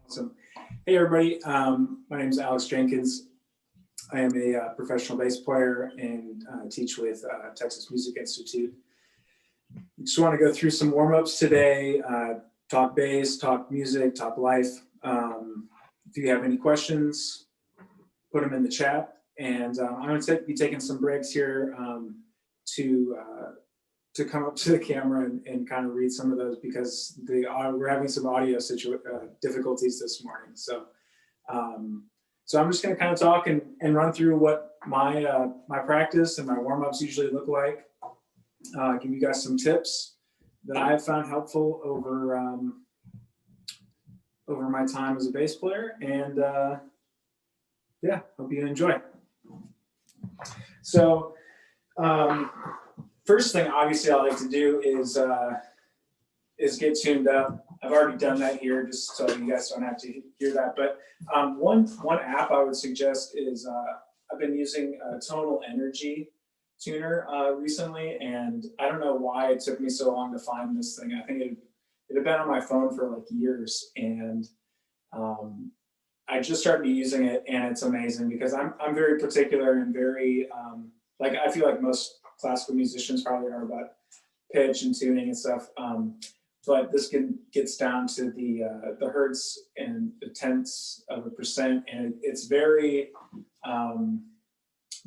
Awesome. Hey, everybody. My name is Alex Jenkins. I am a professional bass player and teach with Texas Music Institute. Just want to go through some warm-ups today, talk bass, talk music, talk life. If you have any questions, put them in the chat. And I'm going to be taking some breaks here to come up to the camera and kind of read some of those because we're having some audio difficulties this morning. So I'm just going to kind of talk and run through what my practice and my warm-ups usually look like. Give you guys some tips that I've found helpful over my time as a bass player, and yeah, hope you enjoy. So first thing, obviously, I like to do is get tuned up. I've already done that here, just so you guys don't have to hear that. But one app I would suggest is I've been using a Tonal Energy tuner recently, and I don't know why it took me so long to find this thing. I think it had been on my phone for like years, and I just started using it, and it's amazing because I'm very particular and very like I feel like most classical musicians probably are about pitch and tuning and stuff. But this gets down to the hertz and the tenths of a percent, and it's very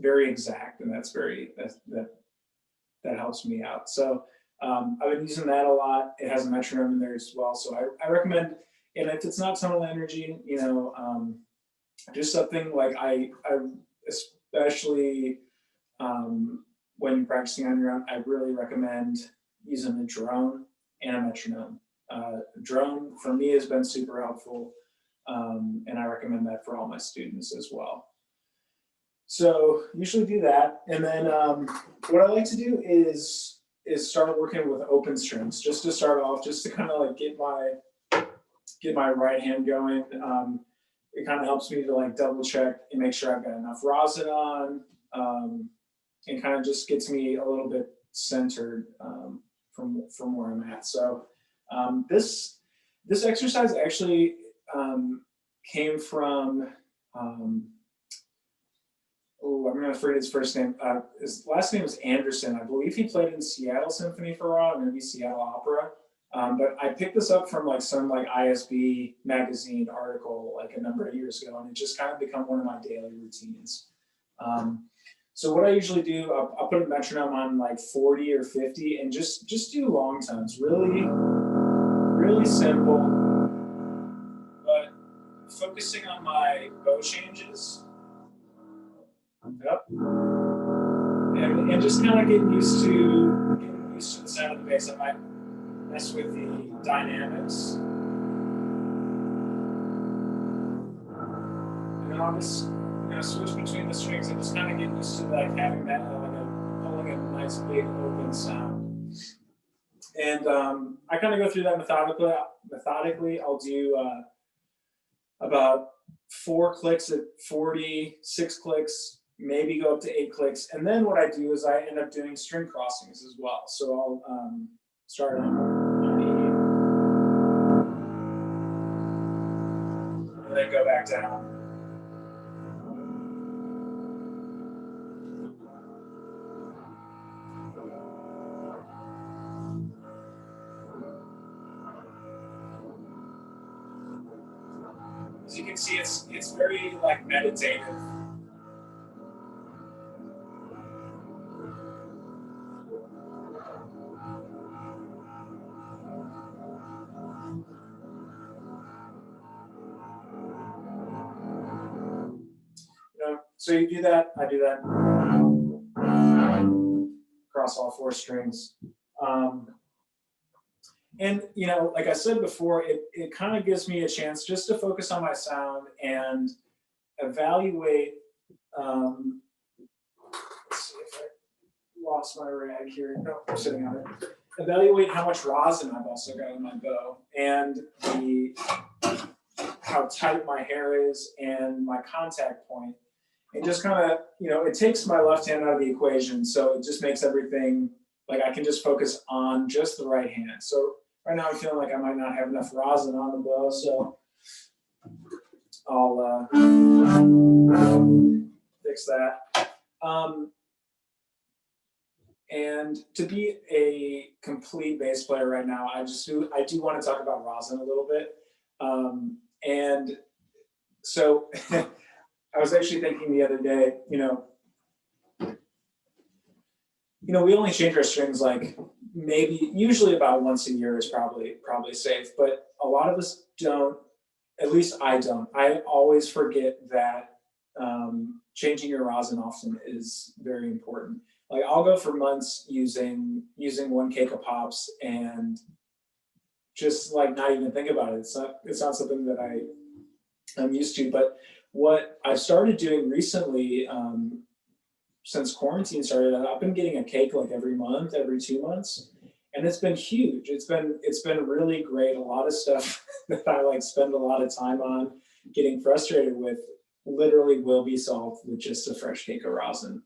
very exact, and that helps me out. So I've been using that a lot. It has a metronome in there as well, so I recommend. And if it's not Tonal Energy, you know, do something like I especially when you're practicing on your own, I really recommend using a drone and a metronome. Drone for me has been super helpful, and I recommend that for all my students as well. So usually do that, and then what I like to do is start working with open strings, just to start off, just to kind of like get my right hand going. It kind of helps me to like double check and make sure I've got enough rosin on, and kind of just gets me a little bit centered from where I'm at. So this exercise actually came from I'm going to forget his first name. His last name is Anderson. I believe he played in Seattle Symphony for a while, maybe Seattle Opera. But I picked this up from like some like ISB magazine article like a number of years ago, and it just kind of become one of my daily routines. So what I usually do, I'll put a metronome on like 40 or 50 and just do long tones, really, really simple, but focusing on my bow changes. Yep. And just kind of getting used to the sound of the bass. I might mess with the dynamics. And then I'll just switch between the strings and just kind of get used to like having that pulling a nice big open sound. And I kind of go through that methodically. I'll do about 4 clicks at 40, 6 clicks, maybe go up to 8 clicks. And then what I do is I end up doing string crossings as well. So I'll start on E, and then go back down. As you can see, it's very like meditative. So you do that, I do that across all 4 strings. And, you know, like I said before, it kind of gives me a chance just to focus on my sound and evaluate. Let's see if I lost my rag here. No, I'm sitting on it. Evaluate how much rosin I've also got in my bow, and how tight my hair is and my contact point. And just kind of, you know, it takes my left hand out of the equation. So it just makes everything, like I can just focus on just the right hand. So right now I'm feeling like I might not have enough rosin on the bow. So I'll fix that. And to be a complete bass player right now, I do want to talk about rosin a little bit. And so I was actually thinking the other day, we only change our strings like usually about once a year is probably safe, but a lot of us don't. At least I don't. I always forget that changing your rosin often is very important. Like I'll go for months using one cake of pops and just like not even think about it. It's not something that I'm used to. But what I've started doing recently, since quarantine started, I've been getting a cake like every month, every 2 months, and it's been huge. It's been really great. A lot of stuff that I like spend a lot of time on getting frustrated with literally will be solved with just a fresh cake of rosin.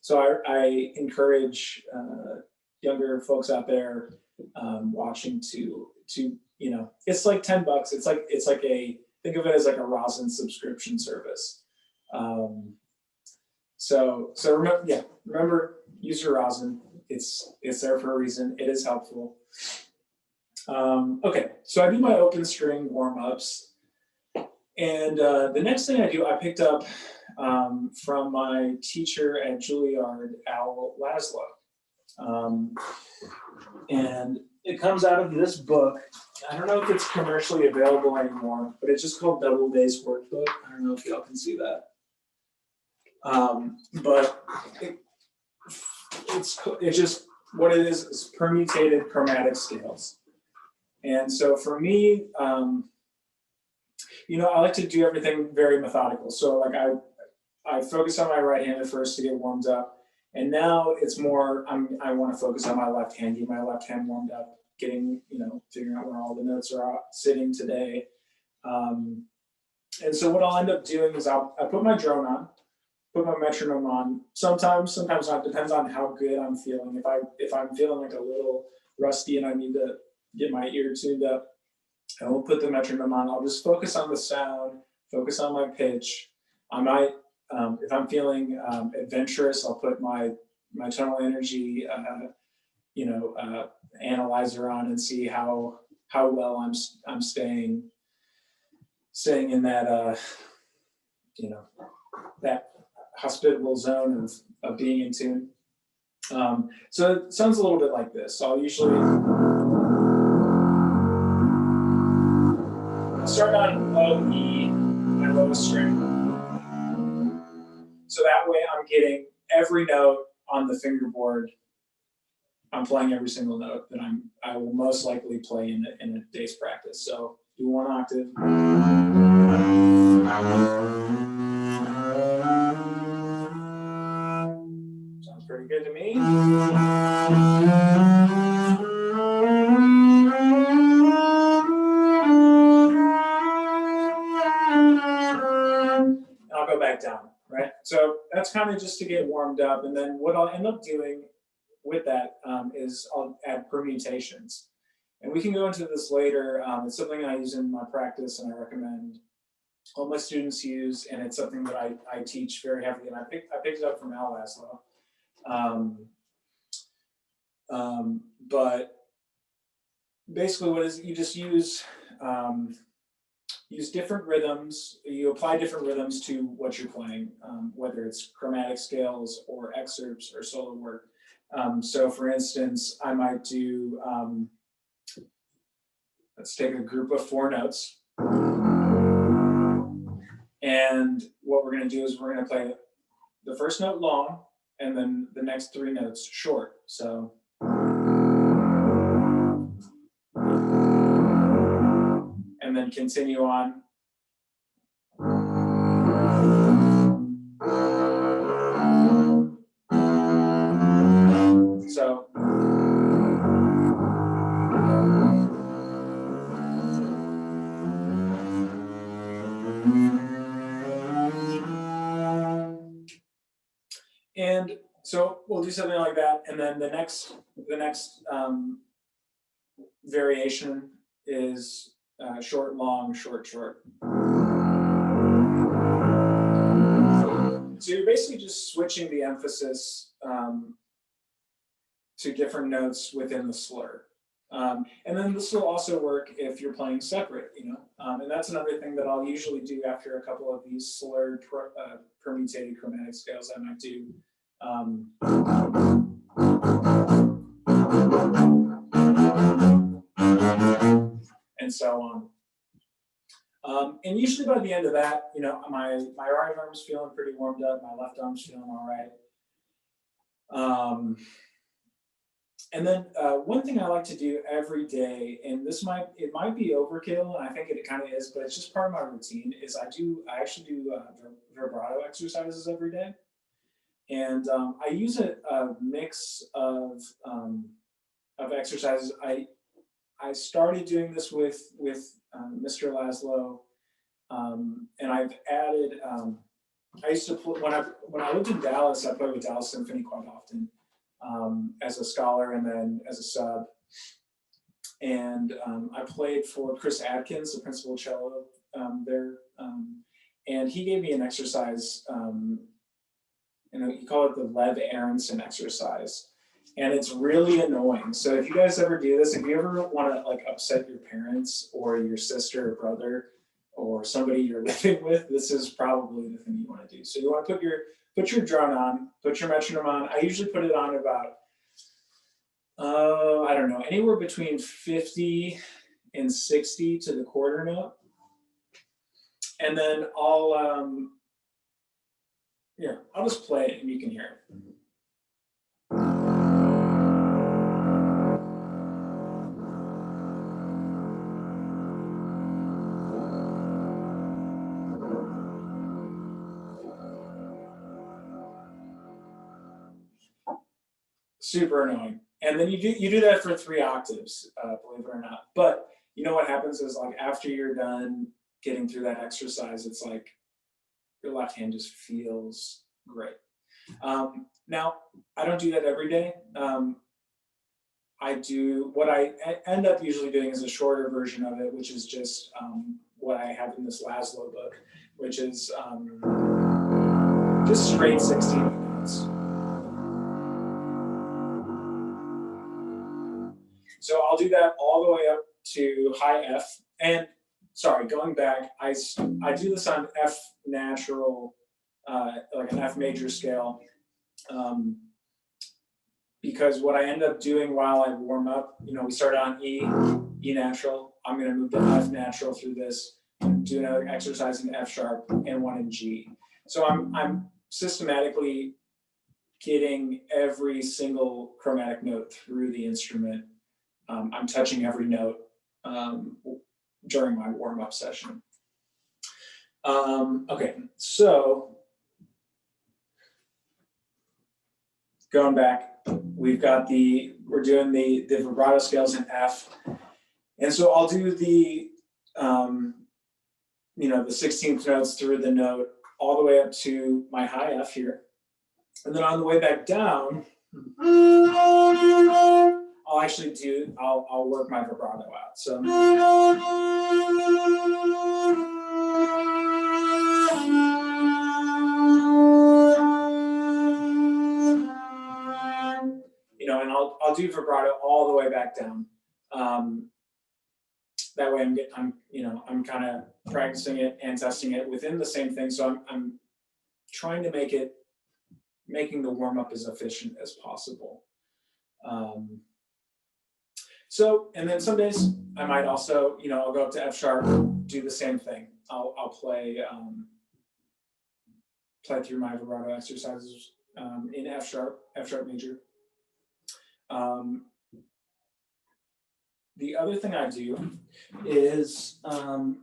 So I encourage younger folks out there watching to it's like $10. It's like think of it as like a rosin subscription service. So remember, use your rosin. It's there for a reason. It is helpful. Okay, so I do my open string warm-ups. And the next thing I do, I picked up from my teacher at Juilliard, Al Laszlo. And it comes out of this book. I don't know if it's commercially available anymore, but it's just called Double Bass Workbook. I don't know if y'all can see that. But it's just what it is permutated chromatic scales. And so for me, I like to do everything very methodical. So like I focus on my right hand at first to get warmed up. And now it's more, I want to focus on my left hand, get my left hand warmed up, getting, figuring out where all the notes are sitting today. And so what I'll end up doing is I put my drone on, put my metronome on. Sometimes not, depends on how good I'm feeling. If I'm feeling like a little rusty and I need to get my ear tuned up, I won't put the metronome on. I'll just focus on the sound, focus on my pitch. I might, if I'm feeling adventurous, I'll put my tonal energy, analyzer on and see how well I'm staying in that, that hospitable zone of being in tune. So it sounds a little bit like this. So I'll usually start on low E, my lowest string. So that way I'm getting every note on the fingerboard. I'm playing every single note that I will most likely play in a day's practice. So do one octave. Sounds pretty good to me. I'll go back down, right? So that's kind of just to get warmed up. And then what I'll end up doing with that is I'll add permutations. And we can go into this later. It's something I use in my practice and I recommend all my students use, and it's something that I teach very heavily. And I picked it up from Al Laszlo. But basically what is, you just use different rhythms. You apply different rhythms to what you're playing, whether it's chromatic scales or excerpts or solo work. So for instance, I might do, let's take a group of 4 notes. And what we're going to do is we're going to play the first note long and then the next 3 notes short. So and then continue on. So and so we'll do something like that, and then the next variation is short, long, short, short. So you're basically just switching the emphasis to different notes within the slur. And then this will also work if you're playing separate, you know. And that's another thing that I'll usually do after a couple of these slurred permutated chromatic scales. I might do and so on. And usually by the end of that, you know, my right arm's feeling pretty warmed up, my left arm's feeling all right. And then one thing I like to do every day, and it might be overkill, and I think it kind of is, but it's just part of my routine, is I actually do vibrato exercises every day. And I use a mix of exercises. I started doing this with Mr. Laszlo, and I've added. I used to play, when I lived in Dallas. I played with Dallas Symphony quite often as a scholar and then as a sub. And I played for Chris Adkins, the principal cello there, and he gave me an exercise. You know, you call it the Lev Aronson exercise. And it's really annoying. So if you guys ever do this, if you ever want to like upset your parents or your sister or brother or somebody you're living with, this is probably the thing you want to do. So you want to put your drone on, put your metronome on. I usually put it on about, I don't know, anywhere between 50 and 60 to the quarter note. And then I'll just play it and you can hear it. Super annoying. And then you do that for 3 octaves, believe it or not. But you know what happens is, like, after you're done getting through that exercise, it's like your left hand just feels great. Now, I don't do that every day. What I end up usually doing is a shorter version of it, which is just what I have in this Laszlo book, which is just straight 16 notes. So I'll do that all the way up to high F. And sorry, going back, I do this on F natural, like an F major scale, because what I end up doing while I warm up, you know, we start on E natural. I'm going to move to F natural through this, do another exercise in F sharp and one in G. So I'm systematically getting every single chromatic note through the instrument. I'm touching every note during my warm-up session. Okay, so going back, we're doing the vibrato scales in F, and so I'll do the the 16th notes through the note all the way up to my high F here, and then on the way back down, I'll work my vibrato out. So and I'll do vibrato all the way back down. That way I'm kind of practicing it and testing it within the same thing. So I'm trying to making the warm up as efficient as possible. And then some days I might also, I'll go up to F sharp, do the same thing. I'll play through my vibrato exercises in F sharp major. The other thing I do is, I don't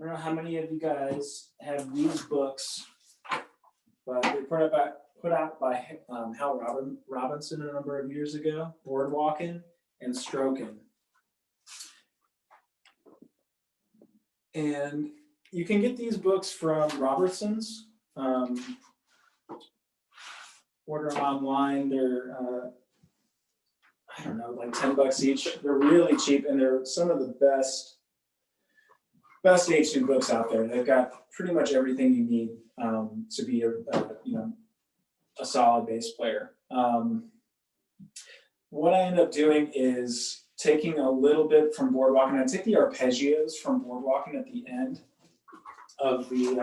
know how many of you guys have these books, but they put out by Hal Robinson a number of years ago, Boardwalking and Stroking. And you can get these books from Robertson's. Order them online. They're, I don't know, like $10 each. They're really cheap, and they're some of the best best H2 books out there. They've got pretty much everything you need to be a solid bass player. What I end up doing is taking a little bit from Boardwalking. I take the arpeggios from Boardwalking at the end of the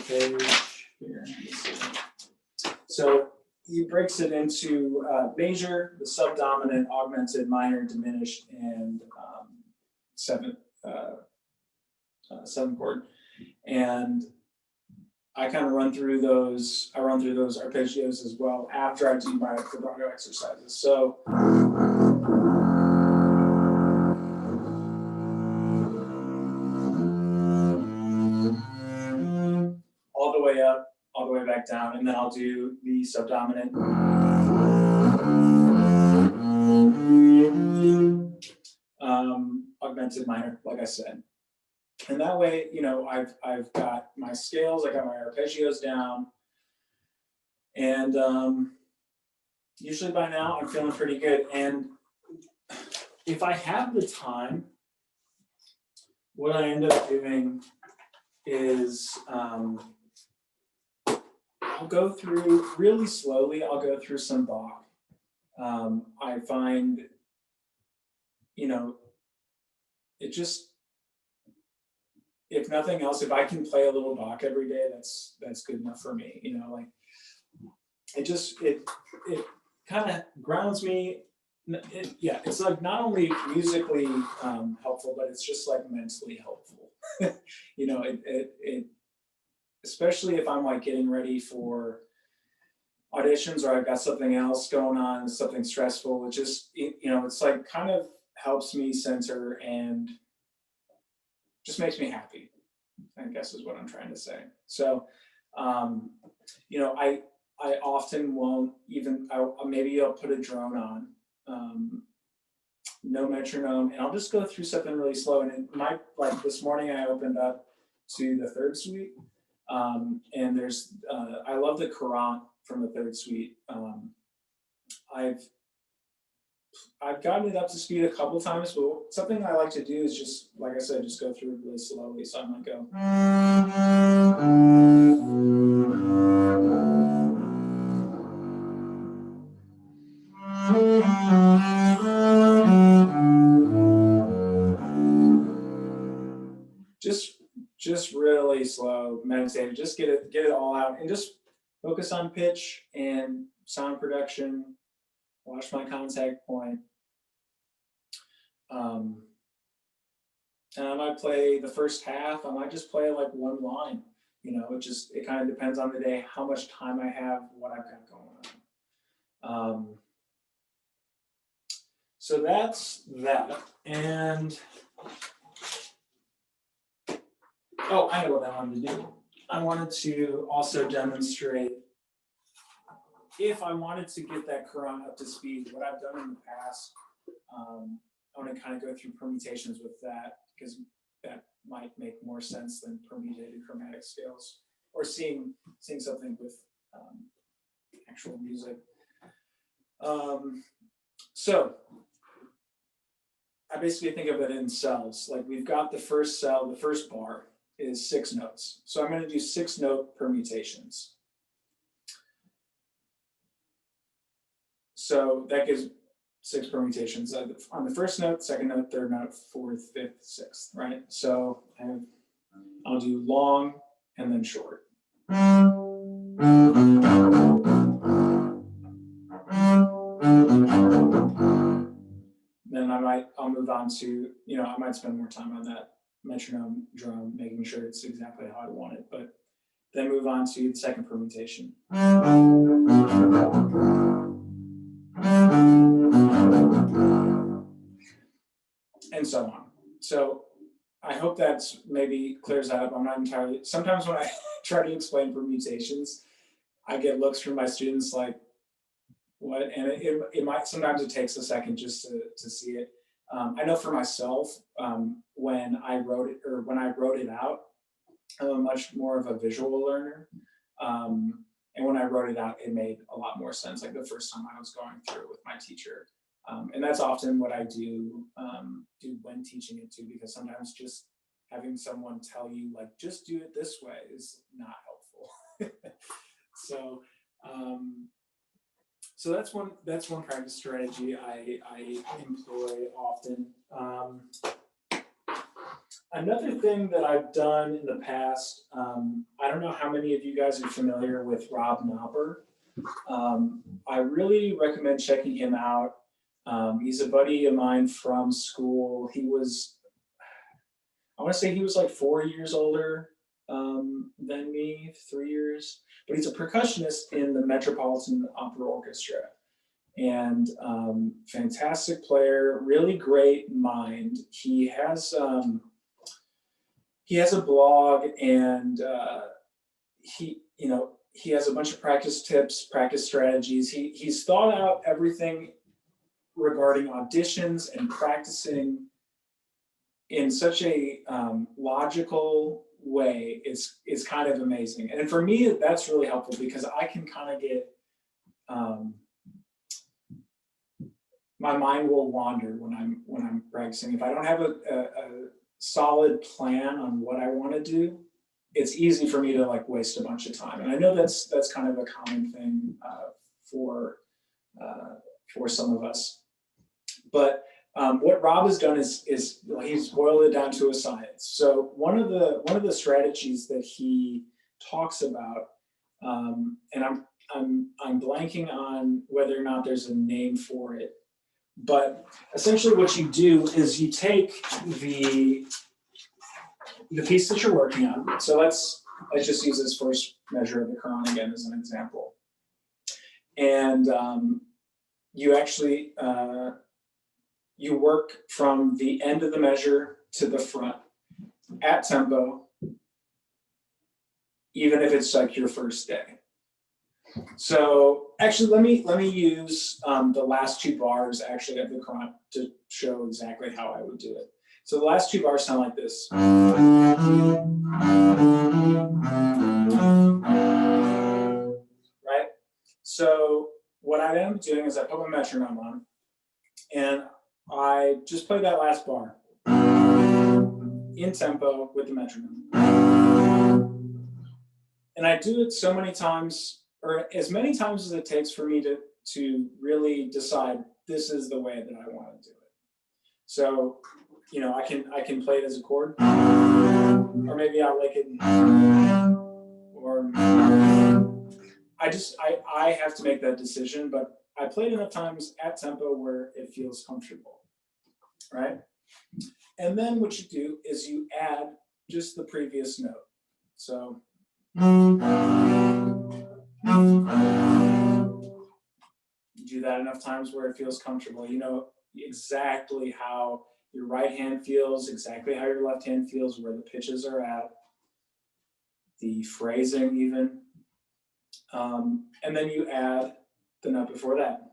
page here. So he breaks it into major, the subdominant, augmented, minor, diminished, and seventh chord. And I kind of run through those. I run through those arpeggios as well after I do my vibrato exercises. So all the way up, all the way back down, and then I'll do the subdominant. Augmented minor, like I said. And that way, you know, I've got my scales, I got my arpeggios down, and usually by now I'm feeling pretty good. And if I have the time, what I end up doing is I'll go through really slowly. I'll go through some Bach. I find, you know, it just, if nothing else, if I can play a little Bach every day, that's good enough for me. You know, like it kind of grounds me. It's like not only musically helpful, but it's just like mentally helpful. You know, it especially if I'm like getting ready for auditions or I've got something else going on, something stressful. It just, you know, it's like kind of helps me center and just makes me happy, I guess is what I'm trying to say. So, you know, I often won't even, maybe I'll put a drone on, no metronome, and I'll just go through something really slow. And it might, like this morning I opened up to the third suite, and there's, I love the Courant from the third suite. I've gotten it up to speed a couple times, but something I like to do is just, like I said, just go through it really slowly. So I might go. Just really slow, meditative, just get it all out and just focus on pitch and sound production, watch my contact point. And I might play the first half, I might just play like one line, you know, it kind of depends on the day, how much time I have, what I've got going on. So that's that. And oh, I know what I wanted to do. I wanted to also demonstrate, if I wanted to get that Courant up to speed, what I've done in the past, I want to kind of go through permutations with that, because that might make more sense than permutated chromatic scales, or seeing something with actual music. So I basically think of it in cells. Like we've got the first cell, the first bar is 6 notes. So I'm going to do 6 note permutations. So that gives 6 permutations on the first note, second note, third note, fourth, fifth, sixth, right? So I'll do long and then short. Then I'll move on to, you know, I might spend more time on that metronome drum, making sure it's exactly how I want it, but then move on to the second permutation. And so on. So I hope that's maybe clears that up. I'm not entirely, sometimes when I try to explain permutations, I get looks from my students like, what? And it might, sometimes it takes a second just to see it. I know for myself, when I wrote it out, I'm a much more of a visual learner. And when I wrote it out, it made a lot more sense. Like the first time I was going through it with my teacher, And that's often what I do when teaching it too, because sometimes just having someone tell you like, just do it this way is not helpful. So, so that's one practice strategy I employ often. Another thing that I've done in the past, I don't know how many of you guys are familiar with Rob Knopper. I really recommend checking him out. He's a buddy of mine from school. He was, I want to say he was like 4 years older than me, 3 years, but he's a percussionist in the Metropolitan Opera Orchestra. And fantastic player, really great mind. He has a blog, and he has a bunch of practice tips, practice strategies. He's thought out everything regarding auditions and practicing in such a logical way. It's kind of amazing. And for me, that's really helpful because I can kind of get, my mind will wander when I'm practicing. If I don't have a solid plan on what I want to do, it's easy for me to like waste a bunch of time. And I know that's kind of a common thing for some of us. But what Rob has done is he's boiled it down to a science. So one of the strategies that he talks about, and I'm blanking on whether or not there's a name for it, but essentially what you do is you take the piece that you're working on. So let's just use this first measure of the Quran again as an example. And you actually, you work from the end of the measure to the front at tempo, even if it's like your first day. So actually, let me use the last two bars actually of the Quran to show exactly how I would do it. So the last two bars sound like this. Right? So what I am doing is I put my metronome on, and I just play that last bar in tempo with the metronome. And I do it so many times, or as many times as it takes for me to really decide this is the way that I want to do it. So, you know, I can play it as a chord, or maybe I'll like it, or I have to make that decision, but I play it enough times at tempo where it feels comfortable, right? And then what you do is you add just the previous note. So you do that enough times where it feels comfortable. You know exactly how your right hand feels, exactly how your left hand feels, where the pitches are at, the phrasing even. And then you add the note before that.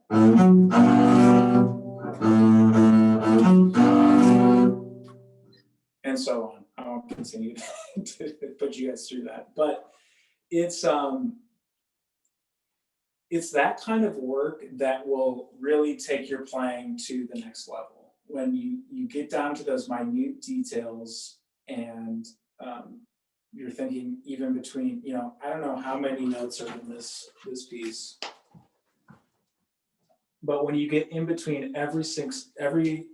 And so on. I won't continue to put you guys through that. But it's that kind of work that will really take your playing to the next level. When you get down to those minute details, and you're thinking even between, you know, I don't know how many notes are in this piece, but when you get in between every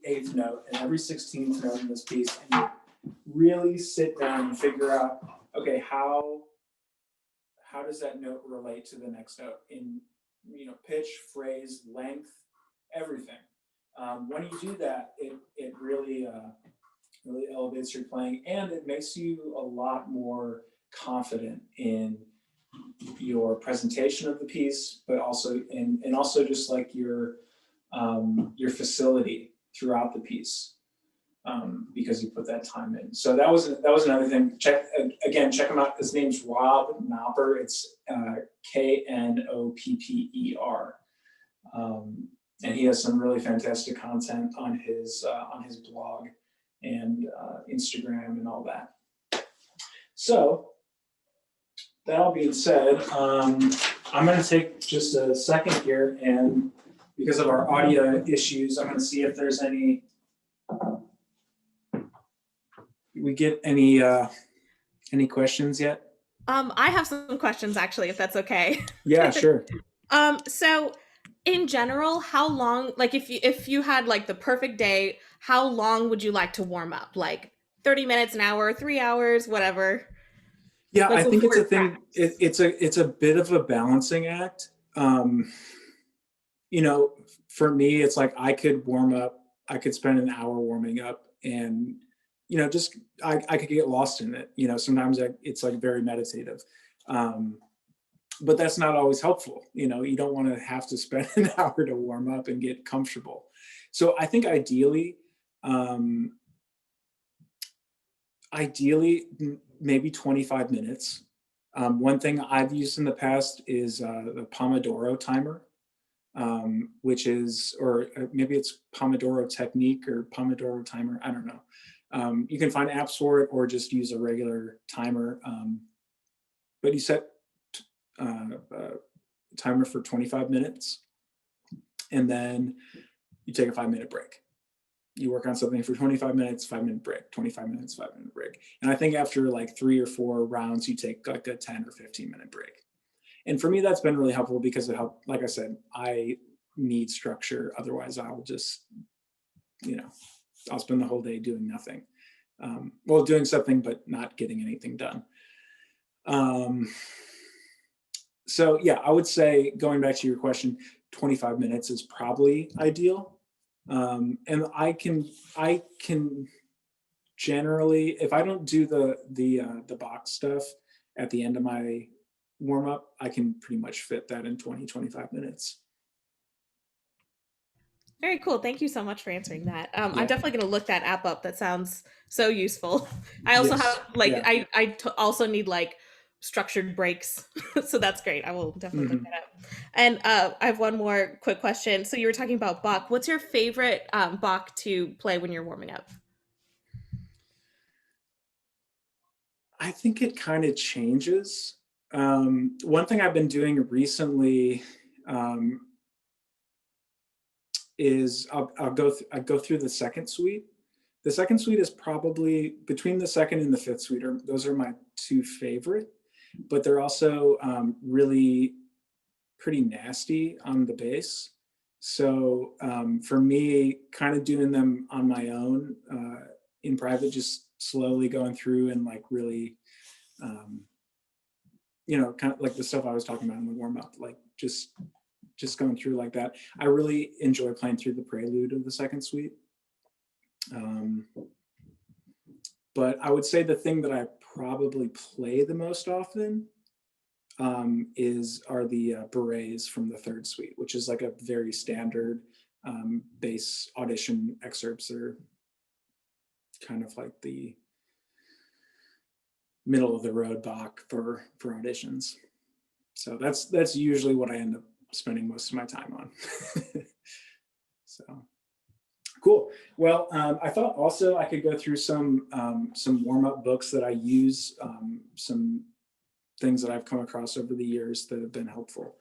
eighth note and every 16th note in this piece, and you really sit down and figure out, okay, how does that note relate to the next note in, you know, pitch, phrase, length, everything. When you do that, it really elevates your playing, and it makes you a lot more confident in your presentation of the piece, but also and also just like your facility throughout the piece, because you put that time in. So that was another thing. Check him out. His name's Rob Knopper. It's Knopper. And he has some really fantastic content on his blog and Instagram and all that. So that all being said, I'm going to take just a second here and because of our audio issues, I'm going to see if there's any, we get any questions yet? I have some questions actually, if that's okay. Yeah, sure. So in general, how long, like if you had like the perfect day, how long would you like to warm up? Like 30 minutes, an hour, 3 hours, whatever. Yeah, Like I think it's before a thing. It's a bit of a balancing act. You know, for me, it's like I could warm up. I could spend an hour warming up, and just I could get lost in it. Sometimes it's like very meditative. But that's not always helpful. You don't want to have to spend an hour to warm up and get comfortable. So I think ideally maybe 25 minutes. One thing I've used in the past is the Pomodoro timer, which is, or maybe it's Pomodoro technique or Pomodoro timer, I don't know. You can find apps for it or just use a regular timer. But you set timer for 25 minutes, and then you take a 5-minute break. You work on something for 25 minutes, 5-minute break, 25 minutes, 5-minute break. And I think after like 3 or 4 rounds, you take like a 10 or 15-minute break. And for me, that's been really helpful because it helped, like I said, I need structure. Otherwise, I'll just, I'll spend the whole day doing nothing. Well, doing something, but not getting anything done. So yeah, I would say, going back to your question, 25 minutes is probably ideal. And I can generally, if I don't do the box stuff at the end of my warm up, I can pretty much fit that in 25 minutes. Very cool. Thank you so much for answering that. I'm Yeah. definitely going to look that app up. That sounds so useful. I also Yes. have like Yeah. also need like structured breaks, so that's great. I will definitely look Mhm. that up. And I have one more quick question. So you were talking about Bach. What's your favorite Bach to play when you're warming up? I think it kind of changes. One thing I've been doing recently is I go through the second suite. The second suite is probably between the second and the fifth suite. Those are my 2 favorite, but they're also really pretty nasty on the bass. So for me, kind of doing them on my own in private, just slowly going through and like really, kind of like the stuff I was talking about in the warm up, like just going through like that. I really enjoy playing through the prelude of the second suite. But I would say the thing that I probably play the most often are the berets from the third suite, which is like a very standard bass audition excerpts. Are kind of like the middle of the road Bach for auditions. So that's usually what I end up spending most of my time on. So cool. Well, I thought also I could go through some warm-up books that I use, some things that I've come across over the years that have been helpful.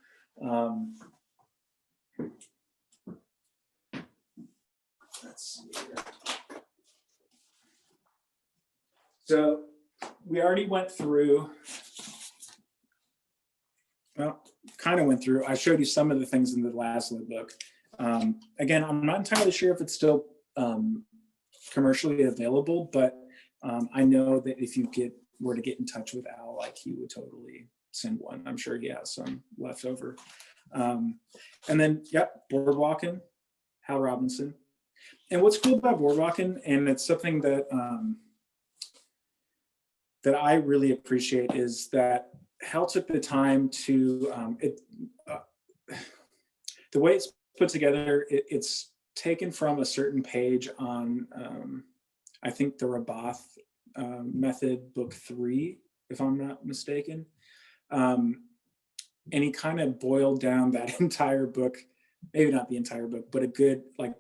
Let's see here. So we already went through, well, kind of went through, I showed you some of the things in the last lit book. Again, I'm not entirely sure if it's still commercially available, but I know that if you were to get in touch with Al, like he would totally send one. I'm sure he has some left over. And then, yep, Boardwalking, Hal Robinson. And what's cool about Boardwalking, and it's something that that I really appreciate, is that Hal took the time to the way it's put together. It's taken from a certain page on I think the Rabath method, book 3, if I'm not mistaken. And he kind of boiled down that entire book, maybe not the entire book, but a good, like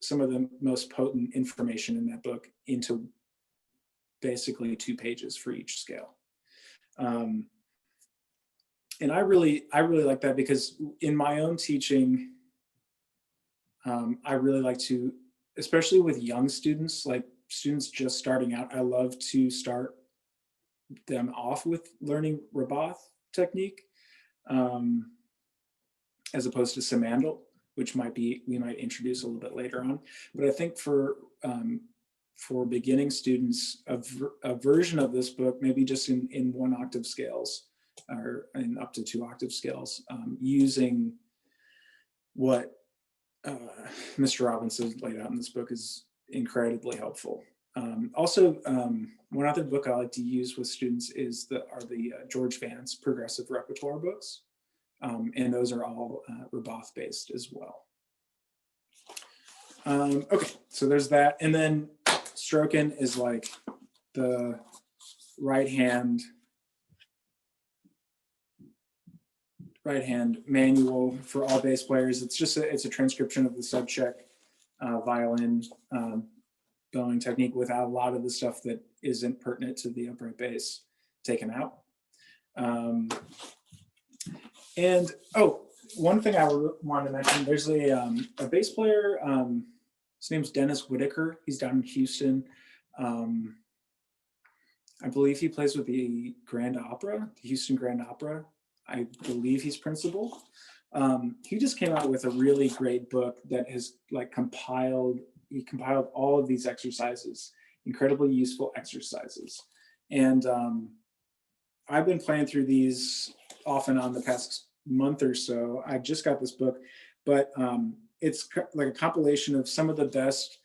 some of the most potent information in that book into basically 2 pages for each scale. And I really like that, because in my own teaching, I really like to, especially with young students, like students just starting out, I love to start them off with learning Rabath technique, um, as opposed to Simandl, which we might introduce a little bit later on. But I think for beginning students, a version of this book, maybe just in 1 octave scales or in up to 2 octave scales, using what Mr. Robbins has laid out in this book is incredibly helpful. Also, one other book I like to use with students are the George Vance progressive repertoire books, and those are all Rabath based as well. Okay, so there's that, and then stroking is like the right hand manual for all bass players. It's a transcription of the subcheck violin bowing technique without a lot of the stuff that isn't pertinent to the upright bass taken out. And one thing I wanted to mention, there's a bass player, his name's Dennis Whitaker. He's down in Houston. I believe he plays with the Grand Opera, the Houston Grand Opera. I believe he's principal. He just came out with a really great book that has compiled all of these exercises, incredibly useful exercises. And I've been playing through these off and on the past month or so. I just got this book, but it's like a compilation of some of the best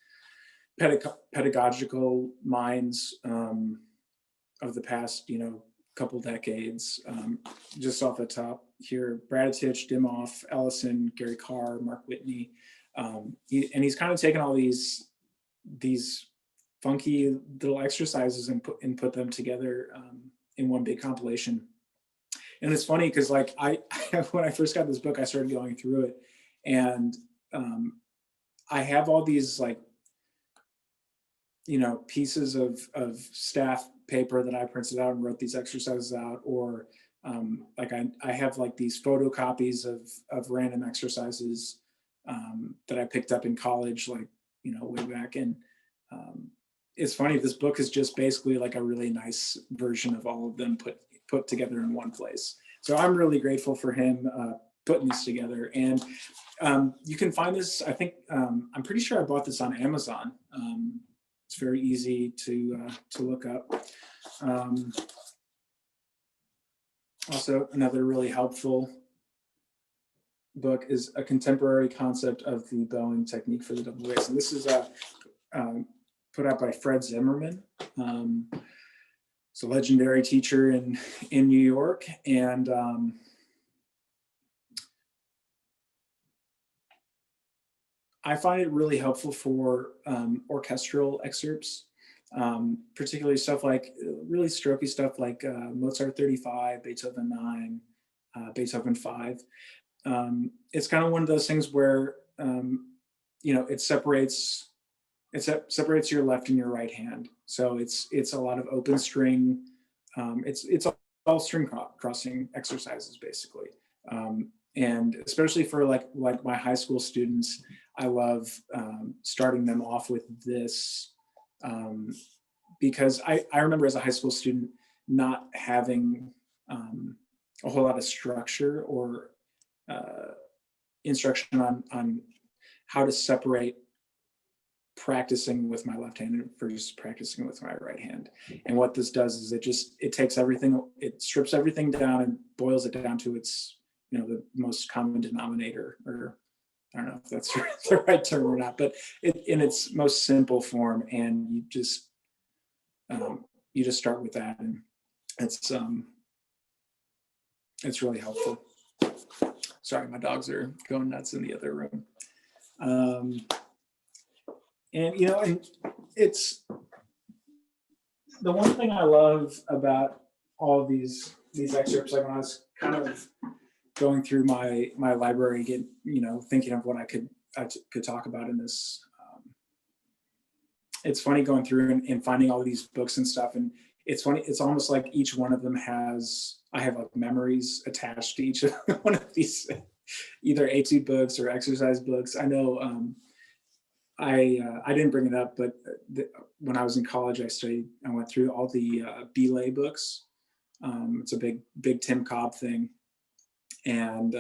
pedagogical minds of the past, couple decades. Just off the top here, Braditich, Dimoff, Ellison, Gary Carr, Mark Whitney. He's kind of taken all these funky little exercises and put them together in one big compilation. And it's funny because when I first got this book, I started going through it, and I have all these pieces of staff paper that I printed out and wrote these exercises out, or I have these photocopies of random exercises that I picked up in college, way back. And it's funny, this book is just basically a really nice version of all of them put together in one place. So I'm really grateful for him putting this together. And you can find this, I think, I'm pretty sure I bought this on Amazon. It's very easy to look up. Also, another really helpful book is A Contemporary Concept of the Bowing Technique for the Double Bass. And this is put out by Fred Zimmerman. He's a legendary teacher in New York. And I find it really helpful for orchestral excerpts, particularly stuff really strokey stuff like Mozart 35, Beethoven 9, Beethoven 5. It's kind of one of those things where it separates your left and your right hand. So it's a lot of open string. It's all string crossing exercises basically. And especially for my high school students, I love starting them off with this because I remember as a high school student not having a whole lot of structure or instruction on how to separate practicing with my left hand versus practicing with my right hand. And what this does is it takes everything, it strips everything down and boils it down to its, the most common denominator, or I don't know if that's the right term or not, but in its most simple form. And you just start with that, and it's really helpful. Sorry, my dogs are going nuts in the other room. And it's the one thing I love about all of these excerpts. When I was kind of going through my library, thinking of what I could talk about in this. It's funny going through and finding all these books and stuff, and it's funny. It's almost like each one of them I have memories attached to each one of these either etude books or exercise books. I know I didn't bring it up, but when I was in college, I went through all the belay books. It's a big Tim Cobb thing. And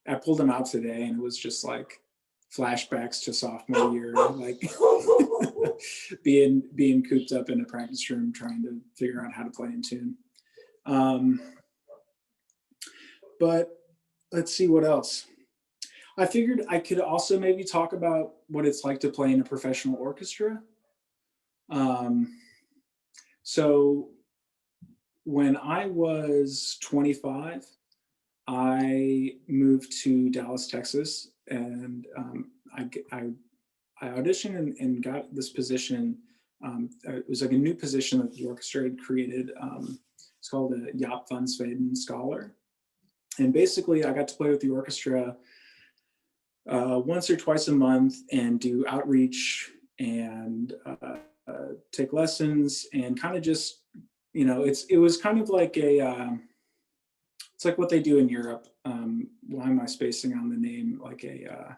I pulled them out today, and it was just like flashbacks to sophomore year, like being cooped up in a practice room trying to figure out how to play in tune. But let's see what else. I figured I could also maybe talk about what it's like to play in a professional orchestra. So when I was 25, I moved to Dallas, Texas, and I auditioned and got this position. It was like a new position that the orchestra had created. It's called a Jaap van Zweden Scholar. And basically, I got to play with the orchestra once or twice a month and do outreach and take lessons and kind of just, it was kind of like it's like what they do in Europe. Why am I spacing on the name? Like a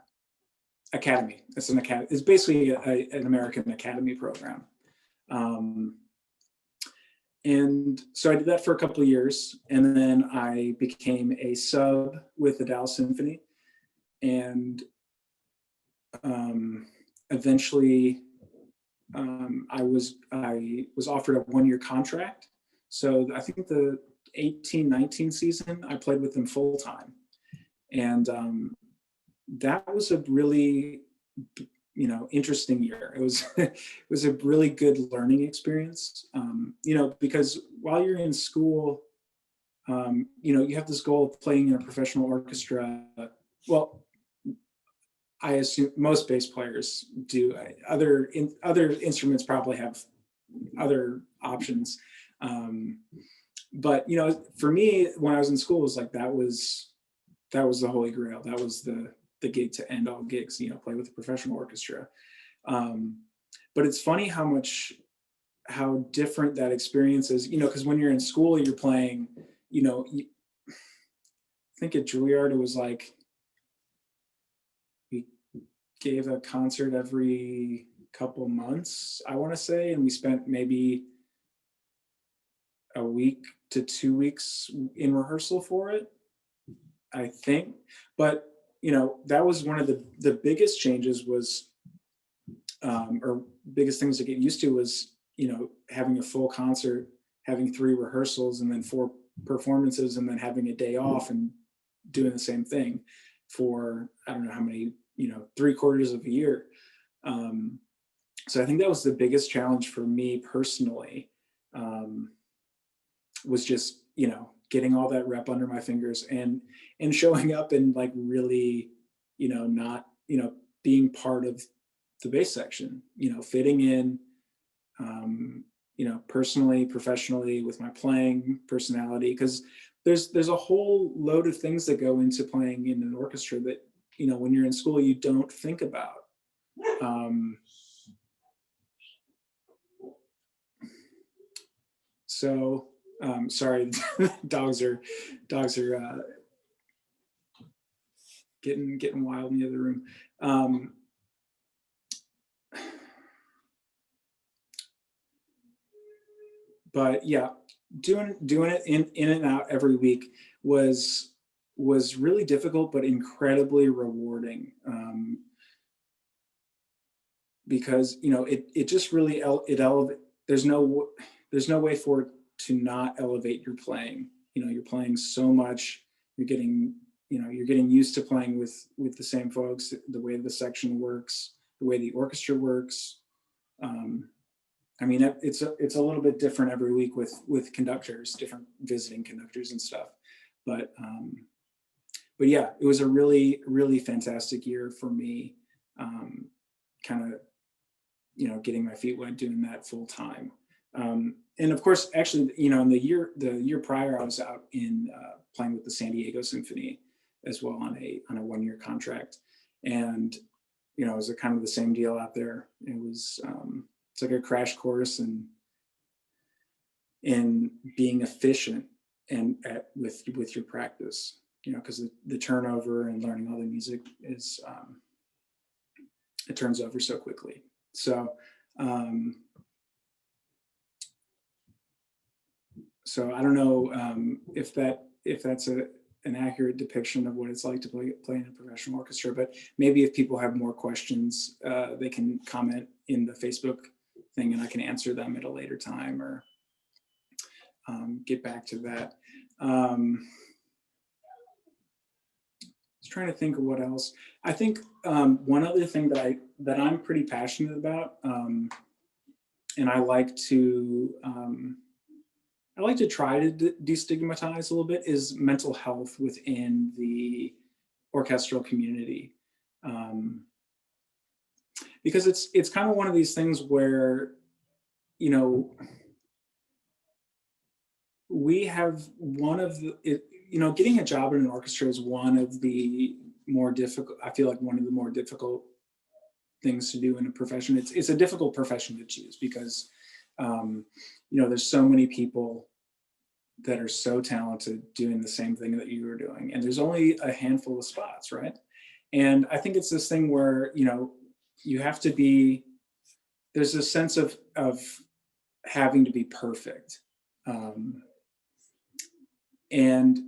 academy. It's an academy. It's basically an American academy program. And so I did that for a couple of years, and then I became a sub with the Dallas Symphony, and eventually I was offered a 1-year contract. So I think the 18-19 season I played with them full time, and that was a really interesting year. It was it was a really good learning experience. Because while you're in school, you have this goal of playing in a professional orchestra. Well, I assume most bass players do. Other instruments probably have other options. But for me, when I was in school, it was like that was the holy grail. That was the gig to end all gigs. Play with a professional orchestra. But it's funny how different that experience is. Because when you're in school, you're playing. I think at Juilliard it was like we gave a concert every couple months, I want to say, and we spent maybe a week to 2 weeks in rehearsal for it, I think. But that was one of the biggest changes was, or biggest things to get used to was, having a full concert, having 3 rehearsals and then 4 performances, and then having a day off and doing the same thing for, I don't know how many, 3/4 of a year. So I think that was the biggest challenge for me personally, was just, getting all that rep under my fingers and showing up and like really, not, being part of the bass section, fitting in, personally, professionally, with my playing personality, because there's a whole load of things that go into playing in an orchestra that, when you're in school, you don't think about. So sorry, dogs are getting wild in the other room. But yeah, doing it in and out every week was really difficult, but incredibly rewarding. Because it just really there's no way for it to not elevate your playing. You're playing so much. You're getting used to playing with the same folks, the way the section works, the way the orchestra works. It's a little bit different every week with conductors, different visiting conductors and stuff. But yeah, it was a really, really fantastic year for me. Kind of, getting my feet wet, doing that full time. And of course, actually, in the year prior, I was out in playing with the San Diego Symphony as well on a 1-year contract. And, it was a kind of the same deal out there. It was, it's like a crash course in being efficient and with your practice. because the turnover and learning all the music is, it turns over so quickly. So, so I don't know if that's an accurate depiction of what it's like to play in a professional orchestra, but maybe if people have more questions, they can comment in the Facebook thing and I can answer them at a later time or get back to that. I was trying to think of what else. I think one other thing that I'm pretty passionate about, and I like to try to destigmatize a little bit, is mental health within the orchestral community, because it's kind of one of these things where, we have one of the, getting a job in an orchestra is one of the more difficult, I feel like one of the more difficult things to do in a profession. It's a difficult profession to choose because, there's so many people that are so talented doing the same thing that you are doing. And there's only a handful of spots, right? And I think it's this thing where, you have to be, there's a sense of having to be perfect. And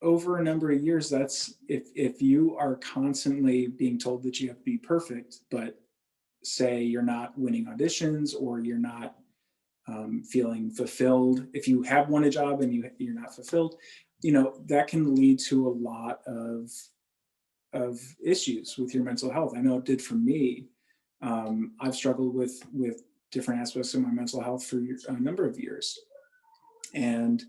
over a number of years, that's if you are constantly being told that you have to be perfect, but say you're not winning auditions or you're not feeling fulfilled, if you have won a job and you're not fulfilled, that can lead to a lot of issues with your mental health. I know it did for me. I've struggled with different aspects of my mental health for a number of years. And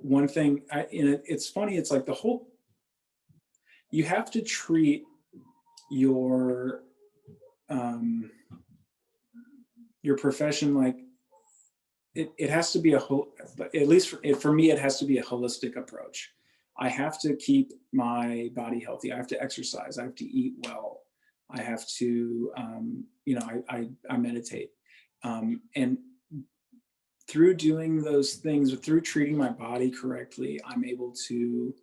one thing, it's funny, it's like you have to treat your profession like it has to be at least for me, it has to be a holistic approach. I have to keep my body healthy. I have to exercise. I have to eat well. I have to, I meditate. And through doing those things, through treating my body correctly, I'm able to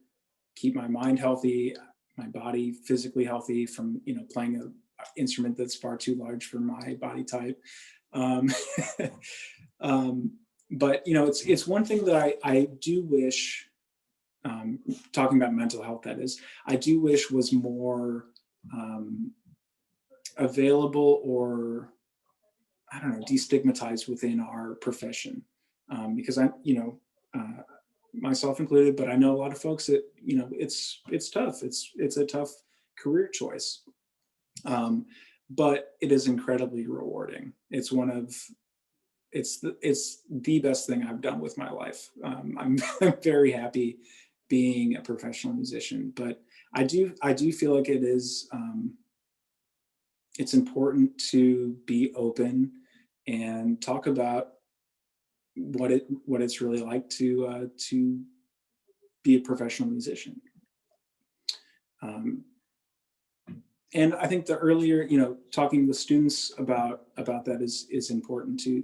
keep my mind healthy, my body physically healthy from, playing an instrument that's far too large for my body type. But, it's one thing that I do wish, talking about mental health, that is, I do wish was more available or, I don't know, destigmatized within our profession, because myself included, but I know a lot of folks that, it's tough. It's a tough career choice, but it is incredibly rewarding. It's the best thing I've done with my life. I'm very happy being a professional musician, but I do feel like it is, it's important to be open and talk about what it's really like to be a professional musician. And I think the earlier, talking with students about that is important to,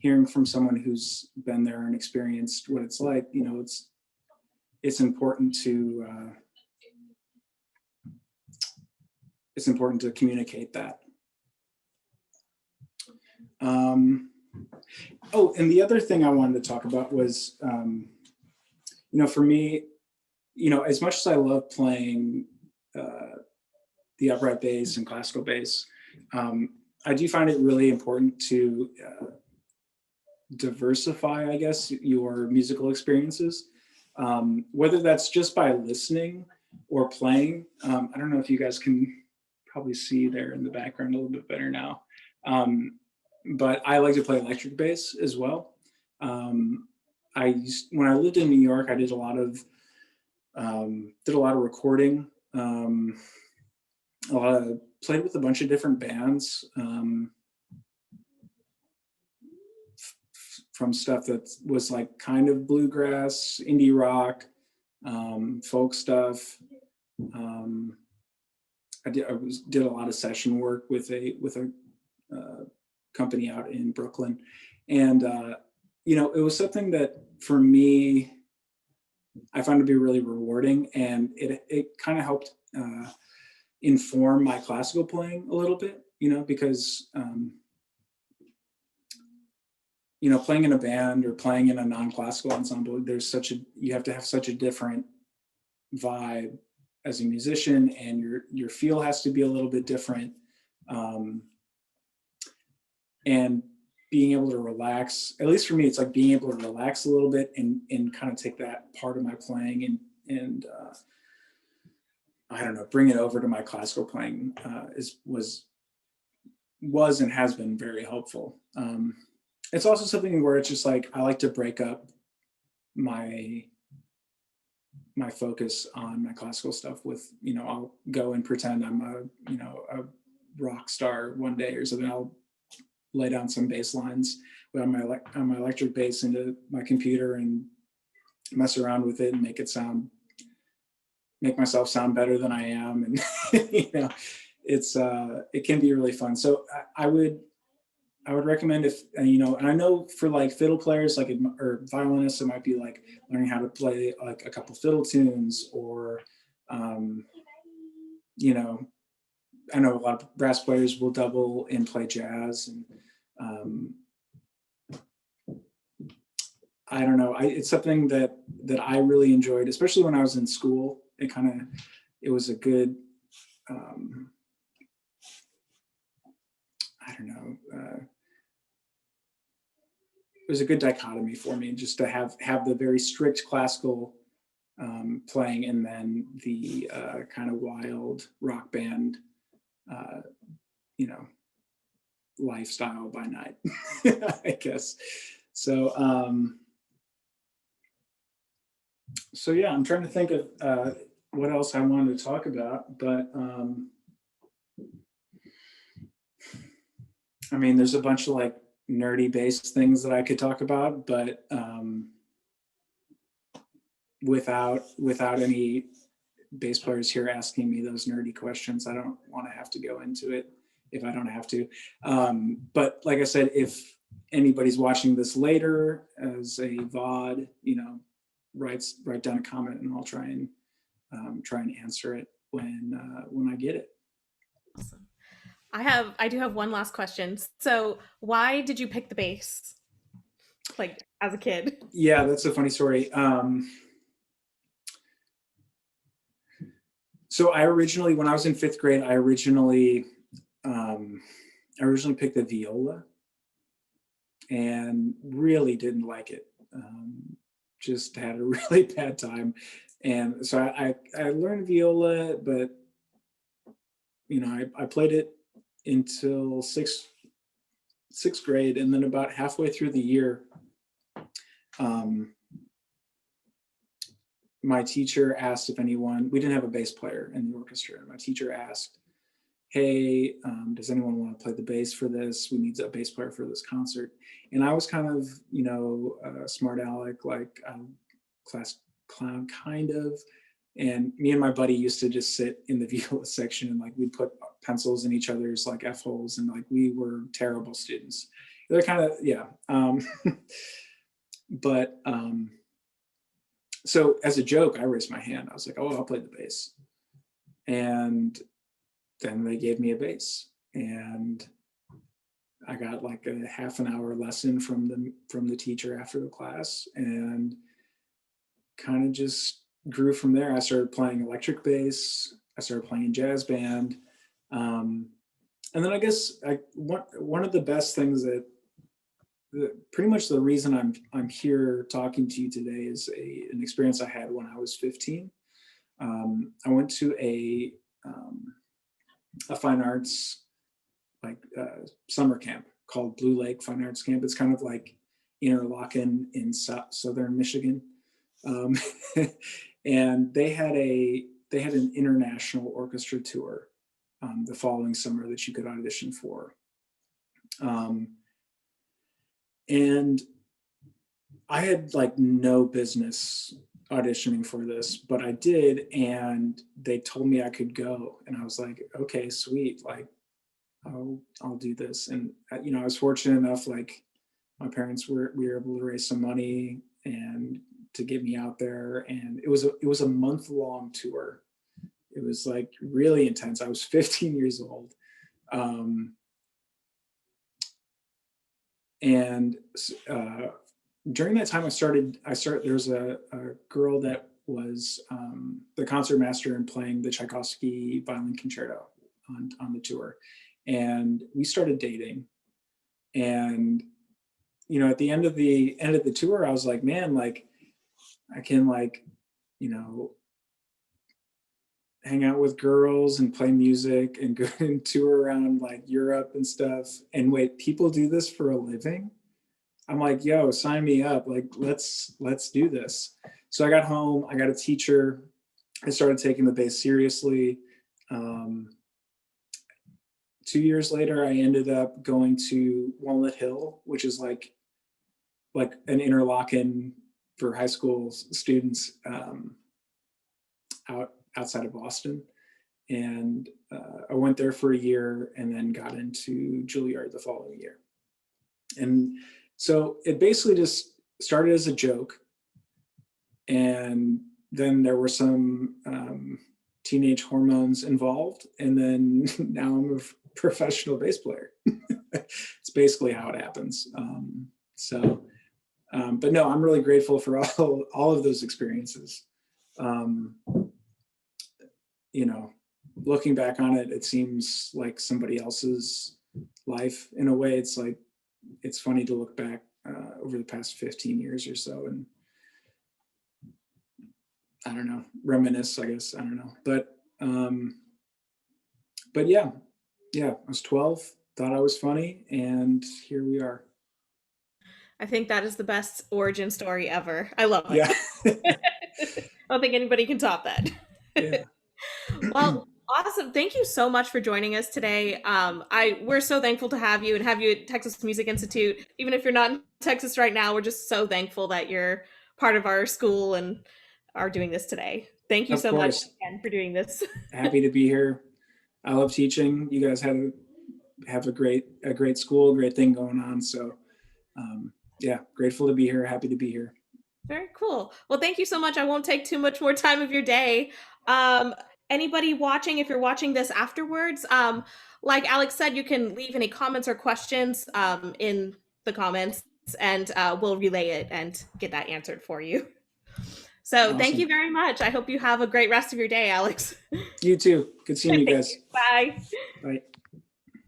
hearing from someone who's been there and experienced what it's like. It's important to communicate that. Oh, and the other thing I wanted to talk about was, for me, as much as I love playing the upright bass and classical bass, I do find it really important to diversify, I guess, your musical experiences, whether that's just by listening or playing. I don't know if you guys can probably see there in the background a little bit better now. But I like to play electric bass as well. When I lived in New York, I did a lot of recording. Played with a bunch of different bands, from stuff that was like kind of bluegrass, indie rock, folk stuff. I did a lot of session work with a company out in Brooklyn, and it was something that for me I found to be really rewarding, and it kind of helped inform my classical playing a little bit, because playing in a band or playing in a non-classical ensemble, you have to have such a different vibe as a musician, and your feel has to be a little bit different. And being able to relax, at least for me, it's like being able to relax a little bit and kind of take that part of my playing and I don't know, bring it over to my classical playing was and has been very helpful. It's also something where it's just like I like to break up my focus on my classical stuff with, I'll go and pretend I'm a rock star one day or something. I'll lay down some bass lines on my electric bass into my computer and mess around with it and make myself sound better than I am. And it can be really fun. So I would recommend, if and I know for like fiddle players, or violinists, it might be like learning how to play like a couple fiddle tunes, or I know a lot of brass players will double and play jazz, and I don't know. It's something that I really enjoyed, especially when I was in school. It was a good, I don't know. It was a good dichotomy for me, just to have the very strict classical playing, and then the kind of wild rock band, lifestyle by night, I guess. So yeah, I'm trying to think of what else I wanted to talk about, but I mean, there's a bunch of like nerdy bass things that I could talk about, but without any bass players here asking me those nerdy questions, I don't want to have to go into it if I don't have to. But like I said, if anybody's watching this later as a VOD, write down a comment, and I'll try and answer it when I get it. Awesome. I do have one last question. So why did you pick the bass, like as a kid? Yeah, that's a funny story. So I originally, when I was in 5th grade, I originally picked the viola, and really didn't like it. Just had a really bad time. And so I learned viola, but I played it until sixth grade, and then about halfway through the year, my teacher asked if we didn't have a bass player in the orchestra. My teacher asked, hey, does anyone want to play the bass for this? We need a bass player for this concert. And I was kind of, smart aleck, like class clown kind of. And me and my buddy used to just sit in the viola section, and like we'd put pencils in each other's like F holes, and like we were terrible students. They're kind of, yeah. But so as a joke, I raised my hand. I was like, oh, I'll play the bass. And then they gave me a bass, and I got like a half an hour lesson from the teacher after the class, and kind of just grew from there. I started playing electric bass. I started playing in jazz band. And then I guess one of the best things that pretty much the reason I'm here talking to you today is an experience I had when I was 15. I went to a fine arts summer camp called Blue Lake Fine Arts Camp. It's kind of like Interlochen in southern Michigan, and they had an international orchestra tour the following summer that you could audition for. And I had like no business auditioning for this, but I did, and they told me I could go, and I was like, okay, sweet, like I'll do this. And I was fortunate enough, like my parents we were able to raise some money and to get me out there. And it was a month-long tour. It was like really intense. I was 15 years old. And during that time, there was a girl that was the concertmaster and playing the Tchaikovsky violin concerto on the tour. And we started dating. And, you know, at the end of the tour, I was like, man, like I can like, you know, hang out with girls and play music and go and tour around like Europe and stuff. And wait, people do this for a living? I'm like, yo, sign me up. Like, let's do this. So I got home, I got a teacher. I started taking the bass seriously. 2 years later, I ended up going to Walnut Hill, which is like an Interlochen for high school students outside of Boston. And I went there for a year and then got into Juilliard the following year. And so it basically just started as a joke. And then there were some teenage hormones involved. And then now I'm a professional bass player. It's basically how it happens. But no, I'm really grateful for all of those experiences. You know, looking back on it, it seems like somebody else's life. In a way, it's like, it's funny to look back over the past 15 years or so and I don't know, reminisce, I guess, I don't know. But yeah, I was 12, thought I was funny, and here we are. I think that is the best origin story ever. I love it. Yeah. I don't think anybody can top that. Yeah. Well, awesome. Thank you so much for joining us today. We're so thankful to have you and have you at Texas Music Institute. Even if you're not in Texas right now, we're just so thankful that you're part of our school and are doing this today. Thank you Of so much course. again for doing this. Happy to be here. I love teaching. You guys have a great school, great thing going on. So yeah, grateful to be here. Happy to be here. Very cool. Well, thank you so much. I won't take too much more time of your day. Anybody watching, if you're watching this afterwards, like Alex said, you can leave any comments or questions in the comments and we'll relay it and get that answered for you. So Awesome. Thank you very much. I hope you have a great rest of your day, Alex. You too. Good seeing you guys. Bye. Bye.